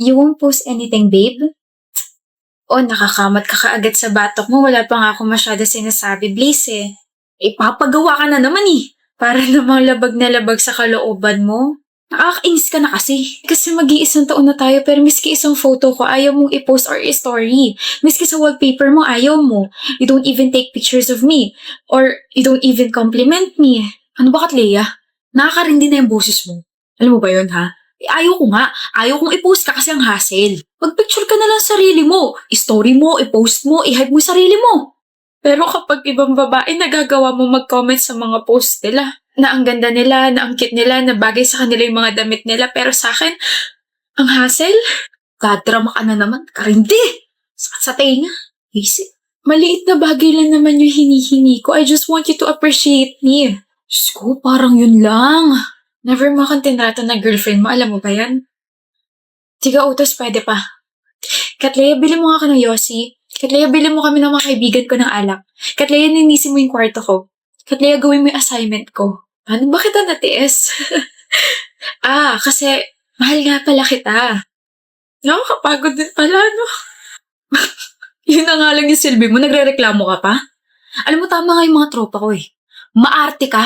You won't post anything, babe? O, nakakamot ka kaagad sa batok mo. Wala pa nga ako masyado sinasabi, Blaze eh. Ipapagawa ka na naman eh. Para namang labag na labag sa kalooban mo. Nakakainis ka na kasi. Kasi mag-iisang taon na tayo pero miski isang photo ko ayaw mong i-post or i-story. Miski sa wallpaper mo ayaw mo. You don't even take pictures of me. Or you don't even compliment me. Ano ba Leia? Nakakarindi na yung boses mo. Alam mo ba yun ha? Ayaw ko nga. Ayaw kong i-post ka kasi ang hassle. Mag-picture ka na lang sarili mo. I-story mo, i-post mo, i-hype mo sarili mo. Pero kapag ibang babae, nagagawa mo mag-comment sa mga post nila. Na ang ganda nila, na ang cute nila, na bagay sa kanila yung mga damit nila. Pero sa akin, ang hassle? Gadrama ka na naman. Karindi! Sakit sa tenga. Easy. Maliit na bagay lang naman yung hinihingi ko. I just want you to appreciate me. Diyos ko, parang yun lang. Never mo akong tinrato na girlfriend mo. Alam mo ba yan? Tiga utos, pwede pa. Katleya, bili mo nga ako ng Yossi. Katleya, bili mo kami ng mga kaibigan ko ng alak. Katleya, ninisin mo yung kwarto ko. Katleya, gawin mo yung assignment ko. Paano ba kita natiis? Kasi mahal nga pala kita. Nakakapagod din pala, no? Yun na nga lang yung silbi mo, nagre-reklamo ka pa? Alam mo, tama nga yung mga tropa ko eh. Maarte ka.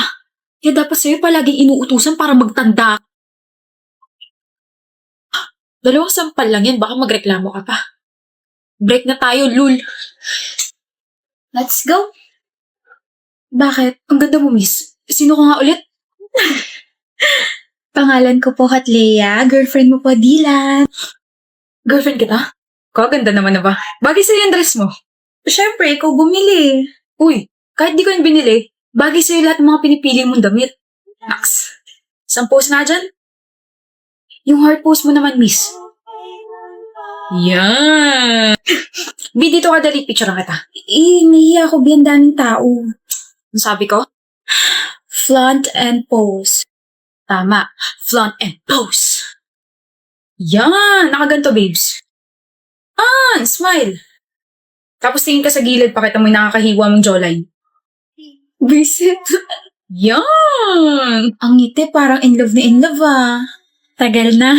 Kaya dapat sa'yo palaging inuutusan para magtanda. Dalawang sampal lang yan, baka magreklamo ka pa. Break na tayo, lul. Let's go. Bakit? Ang ganda mo, miss. Sino ka nga ulit? Pangalan ko po Katleya. Girlfriend mo po, Dylan. Girlfriend kita? Kaganda naman na ba? Bagay sa'yo yung dress mo. Siyempre, ikaw bumili. Uy, kahit di ko yung binili, bagay sa'yo lahat ng mga pinipili mong damit. Max, isang pose nga dyan. Yung heart pose mo naman, miss. Yan. Bi, dito ka dali, picture kita. Nahiya ako, biyan daming tao. Ano sabi ko? Flaunt and pose. Tama, flaunt and pose. Yan, nakaganto, babes. Smile. Tapos tingin ka sa gilid, pakita mo yung nakakahiwa mong jawline. Visit. Yan! Ang ngiti, parang in love ah. Tagal na.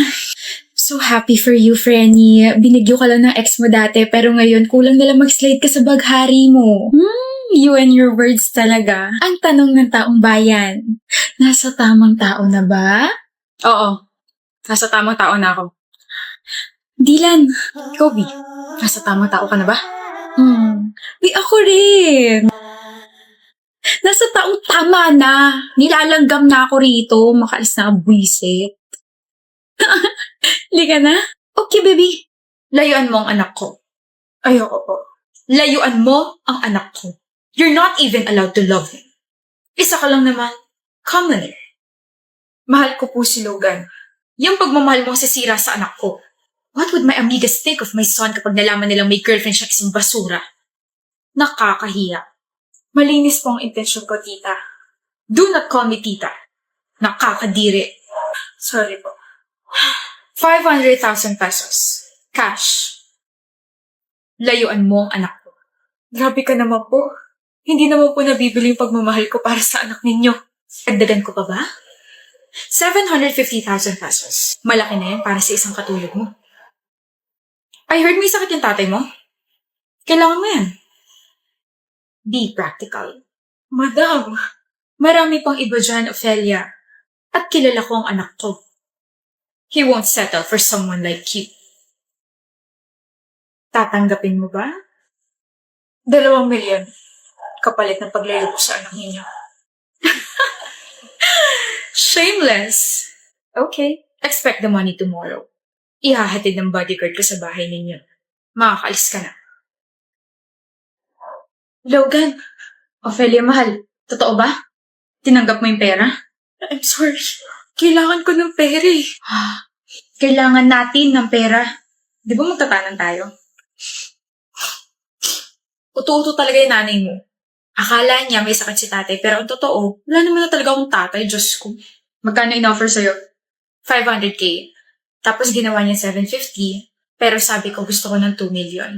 So happy for you, Frenny. Binigyo ka lang ng ex mo dati, pero ngayon kulang na lang mag-slide ka sa baghari mo. You and your words talaga. Ang tanong ng taong bayan, nasa tamang tao na ba? Oo. Nasa tamang tao na ako. Dylan, ikaw, Bi, nasa tamang tao ka na ba? Bi, ako rin. Nasa taong tama na. Nilalanggam na ako rito. Makaalis na ang buwisit. Liga na? Okay, baby. Layuan mo ang anak ko. Ayoko po. Layuan mo ang anak ko. You're not even allowed to love him. Isa ka lang naman. Commoner. Mahal ko po si Logan. Yung pagmamahal mo sisira sa anak ko. What would my amigas think of my son kapag nalaman nilang may girlfriend siya isang basura? Nakakahiya. Malinis po ang intensyon ko, tita. Do not call me tita. Nakakadiri. Sorry po. 500,000 pesos. Cash. Layuan mo ang anak ko. Grabe ka naman po. Hindi naman po nabibili yung pagmamahal ko para sa anak ninyo. Dagdagan ko pa ba? 750,000 pesos. Malaki na yan para sa isang katulad mo. I heard may sakit yung tatay mo. Kailangan mo yan. Be practical. Madam, marami pang iba dyan, Ophelia. At kilala ko ang anak ko. He won't settle for someone like you. Tatanggapin mo ba? 2 milyon. Kapalit ng paglayo ko sa anak ninyo. Shameless. Okay. Expect the money tomorrow. Ihahatid ng bodyguard ko sa bahay ninyo. Makakaalis ka na. Logan. Ophelia, mahal. Totoo ba? Tinanggap mo yung pera? I'm sorry. Kailangan ko ng pera eh. Kailangan natin ng pera. Di ba magtatanan tayo? Uto-uto talaga yung nanay mo. Akala niya may sakit si tatay, pero ang totoo, wala naman na talaga akong tatay, Diyos ko. Magkano in-offer sa'yo? 500K. Tapos ginawa niya 750, pero sabi ko gusto ko ng 2 million.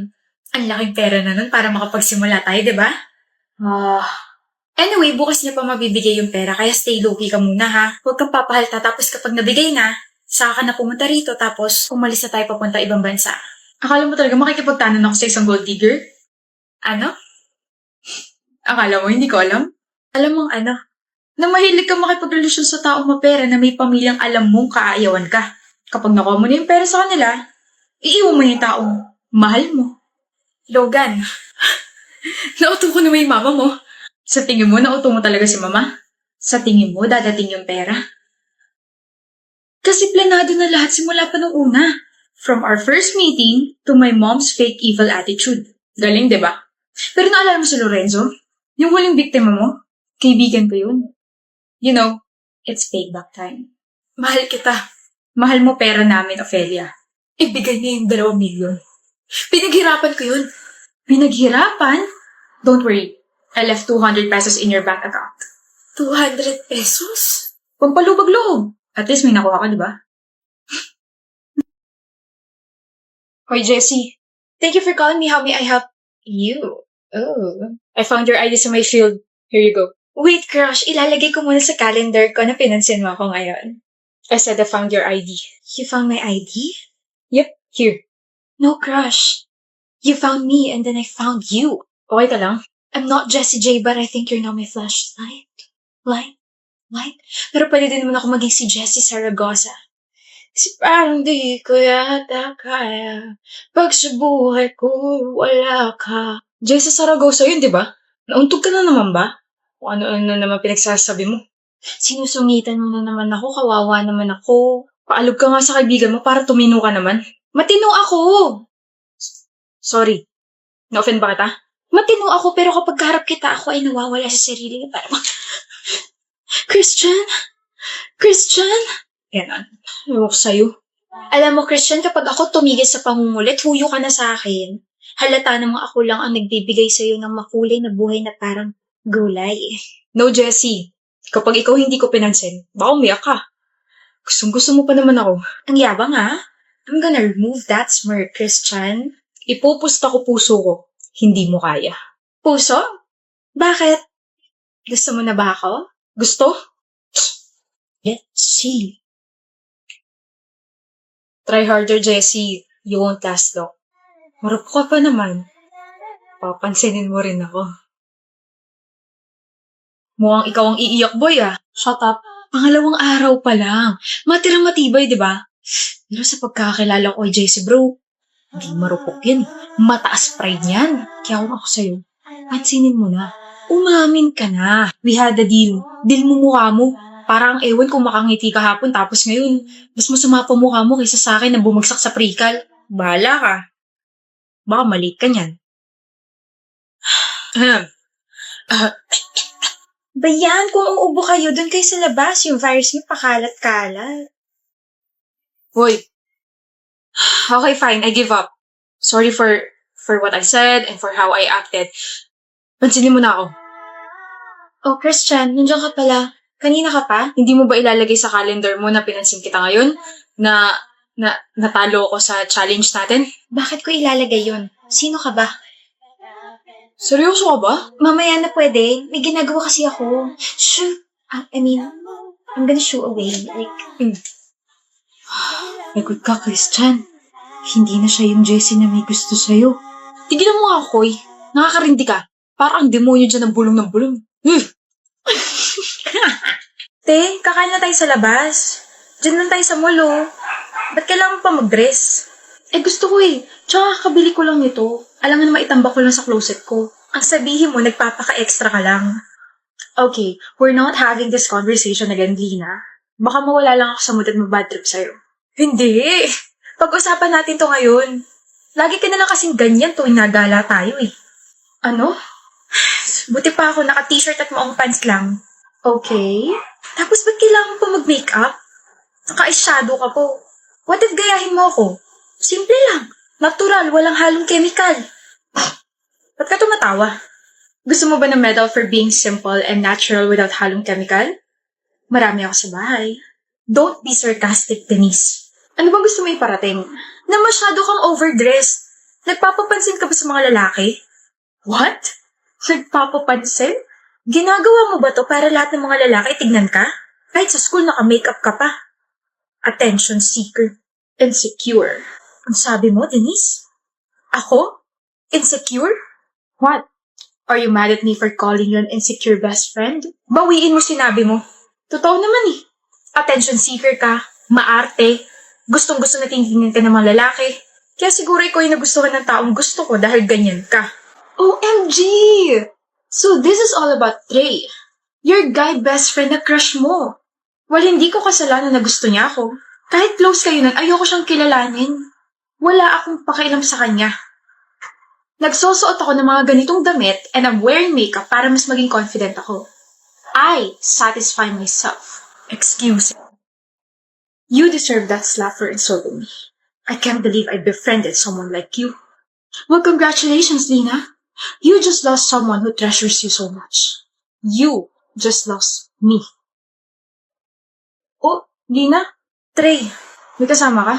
Ang laking pera na nun para makapagsimula tayo, di ba? Anyway, bukas niya pa mabibigay yung pera, kaya stay low-key ka muna ha. Huwag kang papahalta, tapos kapag nabigay na, Saka ka na pumunta rito tapos umalis na tayo papunta ibang bansa. Akala mo talaga makikipagtanan ako sa isang gold digger? Ano? Akala mo hindi ko alam? Alam mong ano? Na mahilig ka makipagrelasyon sa taong mapera na may pamilyang alam mong kaaayawan ka. Kapag nakuha mo na yung pera sa kanila, iiwan mo na yung taong mahal mo. Logan, nauto ko naman yung mama mo. Sa tingin mo, nauto mo talaga si mama? Sa tingin mo, dadating yung pera? Kasi planado na lahat simula pa nung una. From our first meeting to my mom's fake evil attitude. Galing, di ba? Pero naalala mo si Lorenzo? Yung huling biktima mo? Kaibigan ko yun. You know, it's payback time. Mahal kita. Mahal mo pera namin, Ophelia. Ibigay niya yung 2 milyon. Pinaghirapan ko yun. Pinaghirapan? Don't worry. I left 200 pesos in your bank account. 200 pesos? Pampalubag-loob. At least may nakuha ka, di ba? Hoy, Jessie. Thank you for calling me. How may I help you? Oh. I found your ID sa my field. Here you go. Wait, crush. Ilalagay ko muna sa calendar ko na pinansin mo ako ngayon. I said I found your ID. You found my ID? Yep, here. No, crush. You found me and then I found you. Okay ka lang? I'm not Jessie J, but I think you're now my flashlight. Light? Pero pwede din naman ako maging si Jessie Saragosa. Kasi parang di ko yata kaya pag sa buhay ko wala ka. Jessie Saragosa yun, di ba? Nauntog ka na naman ba? O ano-ano naman pinagsasabi mo? Sinusungitan mo na naman ako, kawawa naman ako. Paalog ka nga sa kaibigan mo para tumino ka naman. Matino ako! Sorry. Na-offend ba kita? Matino ako pero kapag kaharap kita ako ay nawawala sa sarili. Parang, Christian? Yan, ewan ko sa'yo. Alam mo, Christian, kapag ako tumigil sa pangungulit, huyo ka na sa akin. Halata namang ako lang ang nagbibigay sa'yo ng makulay na buhay na parang gulay. No, Jessie. Kapag ikaw hindi ko pinansin, baka umiyak ka. Gustong-gusto mo pa naman ako. Ang yabang ha? I'm gonna remove that smirk, Christian. Ipupusta ko puso ko. Hindi mo kaya. Puso? Bakit? Gusto mo na ba ako? Gusto? Let's see. Try harder, Jessie. You won't last long. Marap ka pa naman. Papansinin mo rin ako. Mukhang ikaw ang iiyak, boy ah. Shut up. Pangalawang araw pa lang. Matirang matibay, di ba? Pero sa pagkakakilala ko kay Jessie, bro, hindi marupok yan. Mataas pride niyan. Kaya ako sa'yo. Pansinin mo na. Umamin ka na. We had a deal. Deal mo mukha mo. Parang ewan kung makangiti kahapon tapos ngayon, mas masama pa mukha mo kaysa sa akin na bumagsak sa pre-cal. Bahala ka. Baka mali ka niyan. Bayan, kung uubo kayo, doon kayo sa labas. Yung virus niyo pakalat-kalat. Hoy. Okay, fine. I give up. Sorry for what I said and for how I acted. Pansinin mo na ako. Oh, Christian, nandiyan ka pala. Kanina ka pa? Hindi mo ba ilalagay sa calendar mo na pinansin kita ngayon? Na natalo ako sa challenge natin? Bakit ko ilalagay yun? Sino ka ba? Seryoso ka ba? Mamaya na pwede. May ginagawa kasi ako. Shoo! I'm gonna shoo away. Lagot ka, Christian. Hindi na siya yung Jessie na may gusto sa'yo. Tigilan mo nga, Koy. Nakakarindi ka. Parang demonyo dyan ng bulong. Te, kakain na tayo sa labas. Diyan lang tayo sa mall, oh. Ba't kailangan pa mag-dress? Gusto ko eh. Tsaka kabili ko lang nito. Alam nga na maitambak ko lang sa closet ko. Ang sabihin mo, nagpapaka-extra ka lang. Okay, we're not having this conversation again, Lina. Baka mawala lang ako sa mood at mag-bad trip sa'yo. Hindi. Pag-usapan natin to ngayon. Lagi ka na lang kasing ganyan tuwing nagala tayo eh. Ano? Buti pa ako naka-t-shirt at maong pants lang. Okay. Tapos ba't kailangan pa mag-makeup? Naka-eyeshadow ka po. What if gayahin mo ako? Simple lang. Natural, walang halong chemical. Ba't ka tumatawa? Gusto mo ba ng medal for being simple and natural without halong chemical? Marami ako sa bahay. Don't be sarcastic, Denise. Ano ba gusto mo iparating? Na masyado kang overdressed. Nagpapapansin ka ba sa mga lalaki? What? Nagpapapansin? Ginagawa mo ba to para lahat ng mga lalaki tignan ka? Kahit sa school naka-makeup ka pa. Attention seeker. Insecure. Ang sabi mo, Denise? Ako? Insecure? What? Are you mad at me for calling you an insecure best friend? Bawiin mo sinabi mo. Totoo naman eh. Attention seeker ka, maarte, gustong-gusto na tingnan ka ng mga lalaki. Kaya siguro ikaw yung nagustuhan ng taong gusto ko dahil ganyan ka. OMG! So this is all about Trey. Your guy best friend na crush mo. Well, hindi ko kasalanan na gusto niya ako. Kahit close kayo nun, ayoko siyang kilalanin. Wala akong pakialam sa kanya. Nagsusuot ako ng mga ganitong damit and I'm wearing makeup para mas maging confident ako. I satisfy myself. Excuse me. You deserve that slap for insulting me. I can't believe I befriended someone like you. Well, congratulations, Lina. You just lost someone who treasures you so much. You just lost me. Oh, Lina? Trey, may kasama ka?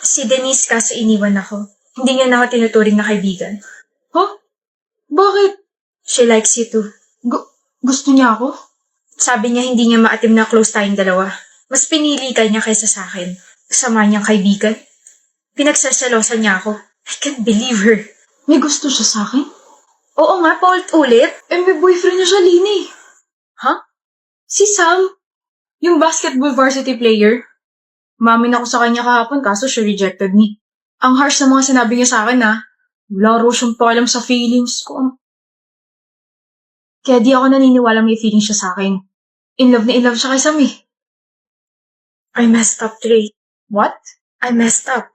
Si Denise kasi iniwan ako. Hindi niya na ako tinuturing na kaibigan. Huh? Bakit? She likes you too. Gusto niya ako? Sabi niya hindi niya maatim na close tayong dalawa. Mas pinili ka niya kaysa sa akin. Kasama niyang kaibigan. Pinagsasalosan niya ako. I can't believe her. May gusto siya sa akin? Oo nga, paulit-ulit. May boyfriend niya siya, Lini. Huh? Si Sam. Yung basketball varsity player. Umamin ako sa kanya kahapon kaso she rejected me. Ang harsh na mga sinabi niya sa akin wala raw siyang pakialam sa feelings ko. Kaya di ako naniniwala may feelings siya sa akin. In love na in love siya kay Sam eh. I messed up, Trey. What? I messed up.